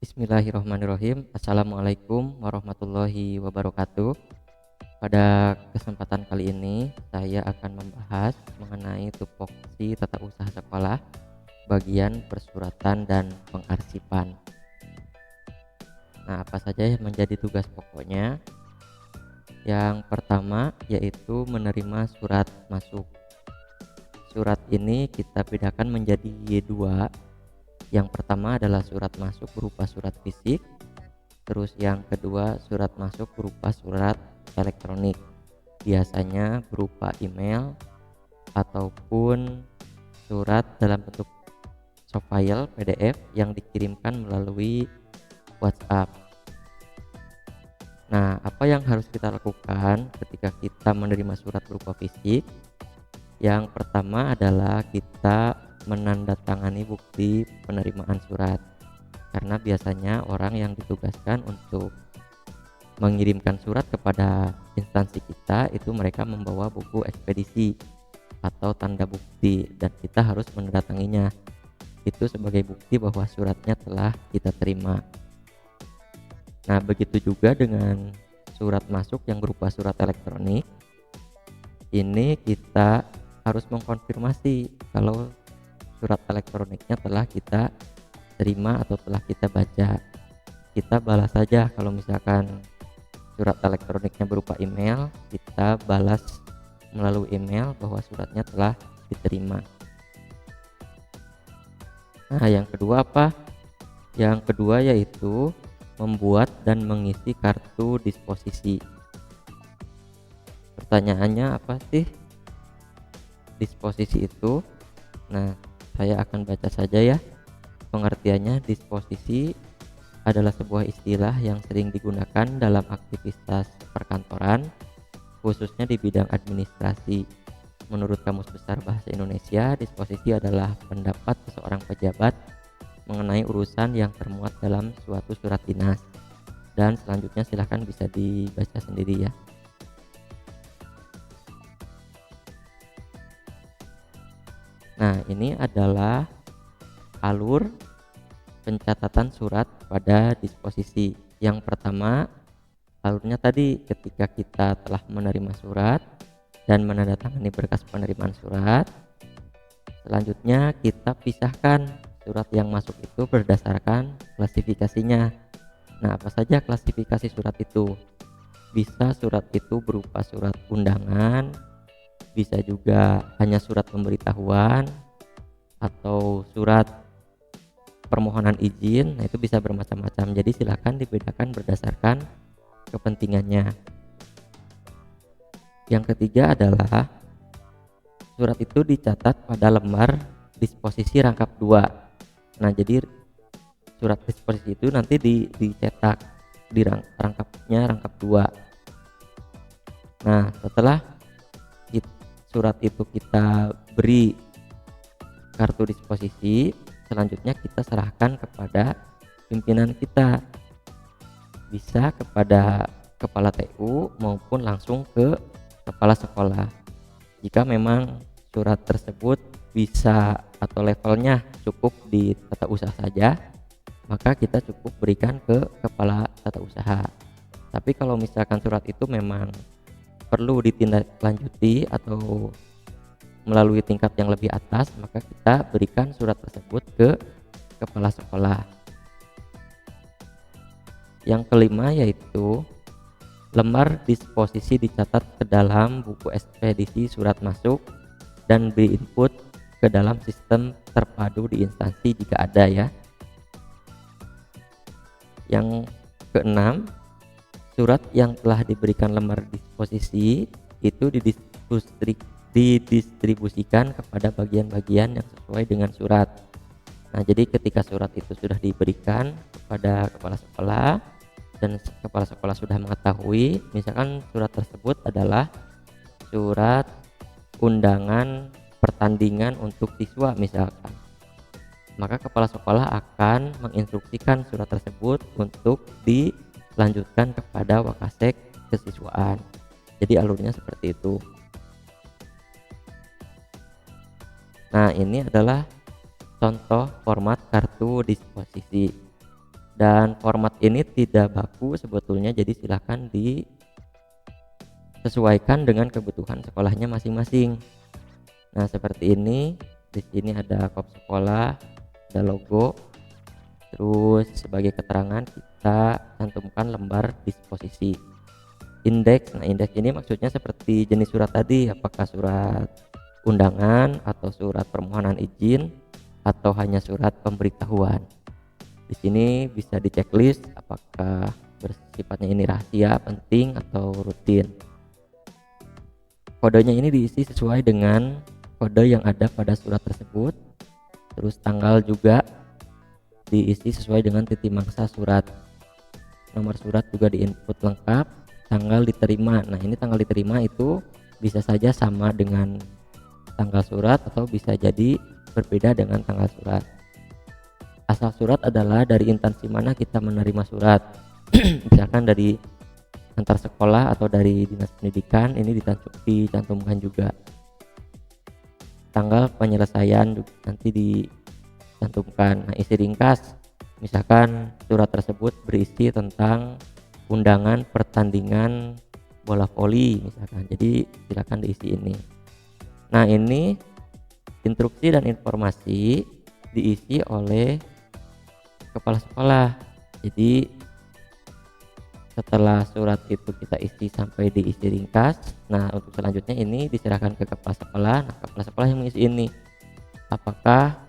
Bismillahirrahmanirrahim. Assalamualaikum warahmatullahi wabarakatuh. Pada kesempatan kali ini saya akan membahas mengenai tupoksi tata usaha sekolah bagian persuratan dan pengarsipan. Nah, apa saja yang menjadi tugas pokoknya? Yang pertama yaitu menerima surat masuk. Surat ini kita bedakan menjadi dua. Yang pertama adalah surat masuk berupa surat fisik, terus yang kedua surat masuk berupa surat elektronik, biasanya berupa email ataupun surat dalam bentuk soft file PDF yang dikirimkan melalui WhatsApp. Nah, apa yang harus kita lakukan ketika kita menerima surat berupa fisik? Yang pertama adalah kita menandatangani bukti penerimaan surat, karena biasanya orang yang ditugaskan untuk mengirimkan surat kepada instansi kita itu mereka membawa buku ekspedisi atau tanda bukti, dan kita harus menandatanganinya itu sebagai bukti bahwa suratnya telah kita terima. Nah, begitu juga dengan surat masuk yang berupa surat elektronik. Ini kita harus mengkonfirmasi kalau surat elektroniknya telah kita terima atau telah kita baca. Kita balas saja kalau misalkan surat elektroniknya berupa email, kita balas melalui email bahwa suratnya telah diterima. Nah, yang kedua apa? Yang kedua yaitu membuat dan mengisi kartu disposisi. Pertanyaannya apa sih disposisi itu? Nah, saya akan baca saja ya. Pengertiannya, disposisi adalah sebuah istilah yang sering digunakan dalam aktivitas perkantoran, khususnya di bidang administrasi. Menurut Kamus Besar Bahasa Indonesia, disposisi adalah pendapat seseorang pejabat mengenai urusan yang termuat dalam suatu surat dinas. Dan selanjutnya silahkan bisa dibaca sendiri ya. Nah, ini adalah alur pencatatan surat pada disposisi. Yang pertama, alurnya tadi ketika kita telah menerima surat dan menandatangani berkas penerimaan surat. Selanjutnya kita pisahkan surat yang masuk itu berdasarkan klasifikasinya. Nah, apa saja klasifikasi surat itu? Bisa surat itu berupa surat undangan, bisa juga hanya surat pemberitahuan atau surat permohonan izin. Nah, itu bisa bermacam-macam, jadi silakan dibedakan berdasarkan kepentingannya. Yang ketiga adalah surat itu dicatat pada lembar disposisi rangkap 2. Nah, jadi surat disposisi itu nanti dicetak di rangkapnya rangkap 2. Nah, setelah surat itu kita beri kartu disposisi, selanjutnya kita serahkan kepada pimpinan kita, bisa kepada kepala TU maupun langsung ke kepala sekolah. Jika memang surat tersebut bisa atau levelnya cukup di tata usaha saja, maka kita cukup berikan ke kepala tata usaha. Tapi kalau misalkan surat itu memang perlu ditindaklanjuti atau melalui tingkat yang lebih atas, maka kita berikan surat tersebut ke kepala sekolah. Yang kelima yaitu lembar disposisi dicatat ke dalam buku ekspedisi surat masuk dan beri input ke dalam sistem terpadu di instansi jika ada ya. Yang keenam, surat yang telah diberikan lembar disposisi itu didistribusikan kepada bagian-bagian yang sesuai dengan surat. Nah, jadi ketika surat itu sudah diberikan kepada kepala sekolah dan kepala sekolah sudah mengetahui, misalkan surat tersebut adalah surat undangan pertandingan untuk siswa misalkan, maka kepala sekolah akan menginstruksikan surat tersebut untuk dilanjutkan kepada Wakasek kesiswaan. Jadi alurnya seperti itu. Nah, ini adalah contoh format kartu disposisi. dan format ini tidak baku sebetulnya, jadi silahkan disesuaikan dengan kebutuhan sekolahnya masing-masing. Nah, seperti ini. Di sini ada kop sekolah, ada logo, terus sebagai keterangan kita cantumkan lembar disposisi. Indeks. Nah, indeks ini maksudnya seperti jenis surat tadi, apakah surat undangan atau surat permohonan izin atau hanya surat pemberitahuan. Di sini bisa di checklist apakah bersifatnya ini rahasia, penting atau rutin. Kodenya ini diisi sesuai dengan kode yang ada pada surat tersebut. Terus tanggal juga diisi sesuai dengan titik mangsa surat. Nomor surat juga diinput lengkap. Tanggal diterima. Nah, ini tanggal diterima itu bisa saja sama dengan tanggal surat atau bisa jadi berbeda dengan tanggal surat. Asal surat adalah dari instansi mana kita menerima surat. Misalkan dari antar sekolah atau dari dinas pendidikan, ini dicantumkan juga. Tanggal penyelesaian nanti dicantumkan. Nah, isi ringkas, misalkan surat tersebut berisi tentang undangan pertandingan bola voli misalkan, jadi silakan diisi ini. Nah, ini instruksi dan informasi diisi oleh kepala sekolah. Jadi setelah surat itu kita isi sampai diisi ringkas, nah untuk selanjutnya ini diserahkan ke kepala sekolah. Nah, kepala sekolah yang mengisi ini, apakah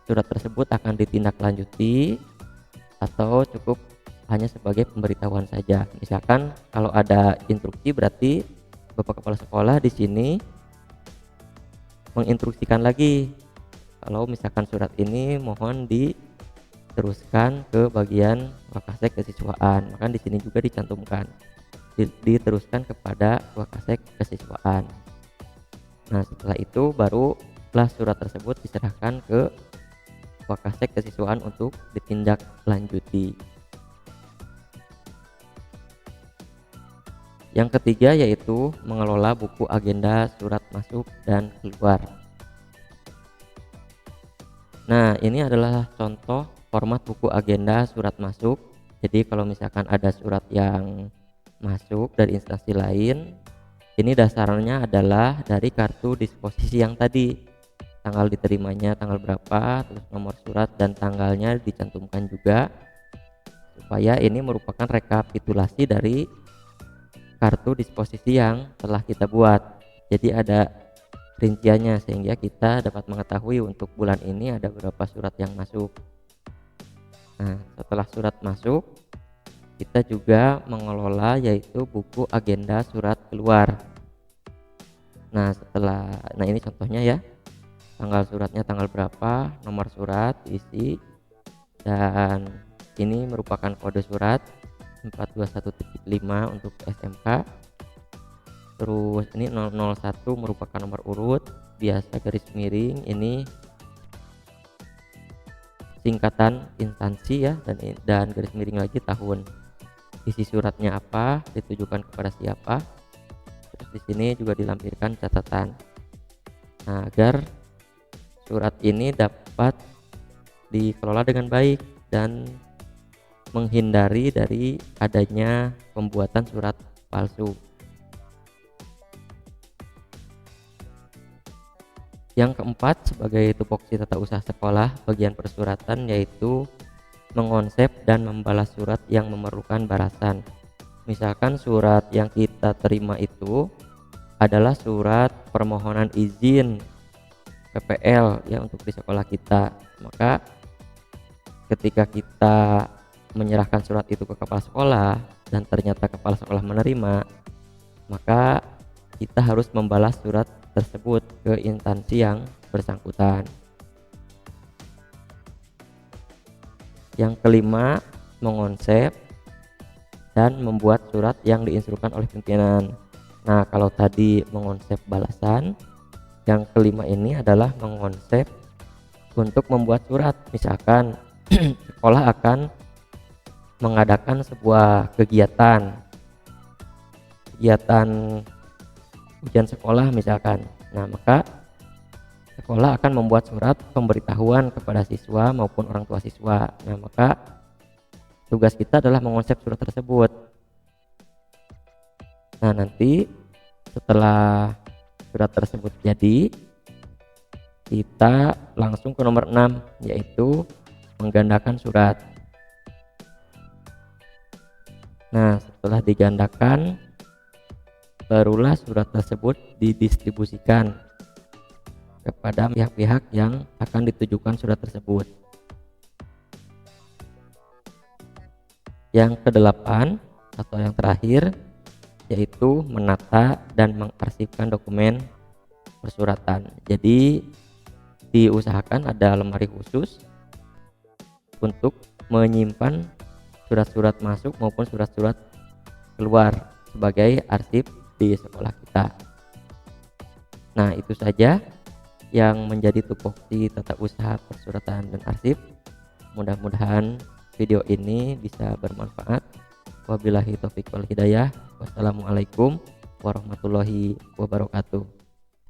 surat tersebut akan ditindaklanjuti atau cukup hanya sebagai pemberitahuan saja. Misalkan kalau ada instruksi, berarti Bapak Kepala Sekolah di sini menginstruksikan lagi kalau misalkan surat ini mohon diteruskan ke bagian Wakasek kesiswaan, maka di sini juga dicantumkan diteruskan kepada Wakasek kesiswaan. Nah, setelah itu barulah surat tersebut diserahkan ke Wakasek kesiswaan untuk ditindaklanjuti. Yang ketiga yaitu mengelola buku agenda surat masuk dan keluar. Nah, ini adalah contoh format buku agenda surat masuk. Jadi kalau misalkan ada surat yang masuk dari instansi lain, ini dasarnya adalah dari kartu disposisi yang tadi. Tanggal diterimanya tanggal berapa, terus nomor surat dan tanggalnya dicantumkan juga, supaya ini merupakan rekapitulasi dari kartu disposisi yang telah kita buat. Jadi ada rinciannya sehingga kita dapat mengetahui untuk bulan ini ada berapa surat yang masuk. Nah, setelah surat masuk, kita juga mengelola yaitu buku agenda surat keluar. Nah, ini contohnya ya. Tanggal suratnya tanggal berapa, nomor surat isi, dan ini merupakan kode surat 421.5 untuk SMK. Terus ini 001 merupakan nomor urut biasa garis miring, ini singkatan instansi ya, dan garis miring lagi tahun. Isi suratnya apa, ditujukan kepada siapa. Terus di sini juga dilampirkan catatan. Nah, agar surat ini dapat dikelola dengan baik dan menghindari dari adanya pembuatan surat palsu. Yang keempat sebagai tupoksi tata usaha sekolah bagian persuratan yaitu mengonsep dan membalas surat yang memerlukan balasan. Misalkan surat yang kita terima itu adalah surat permohonan izin PPL ya untuk di sekolah kita, maka ketika kita menyerahkan surat itu ke kepala sekolah dan ternyata kepala sekolah menerima, maka kita harus membalas surat tersebut ke instansi yang bersangkutan. Yang kelima, mengonsep dan membuat surat yang diinstruksikan oleh pimpinan. Nah, kalau tadi mengonsep balasan, yang kelima ini adalah mengonsep untuk membuat surat. Misalkan sekolah akan mengadakan sebuah kegiatan ujian sekolah misalkan. Nah, maka sekolah akan membuat surat pemberitahuan kepada siswa maupun orang tua siswa. Nah, maka tugas kita adalah mengonsep surat tersebut. Nah, nanti setelah surat tersebut jadi, kita langsung ke nomor 6, yaitu menggandakan surat. Nah, setelah digandakan, barulah surat tersebut didistribusikan kepada pihak-pihak yang akan ditujukan surat tersebut. Yang kedelapan atau yang terakhir, yaitu menata dan mengarsipkan dokumen persuratan. Jadi diusahakan ada lemari khusus untuk menyimpan surat-surat masuk maupun surat-surat keluar sebagai arsip di sekolah kita. Nah, itu saja yang menjadi tupoksi tata usaha persuratan dan arsip. Mudah-mudahan video ini bisa bermanfaat. Wabillahi taufiq wal hidayah. Wassalamualaikum warahmatullahi wabarakatuh.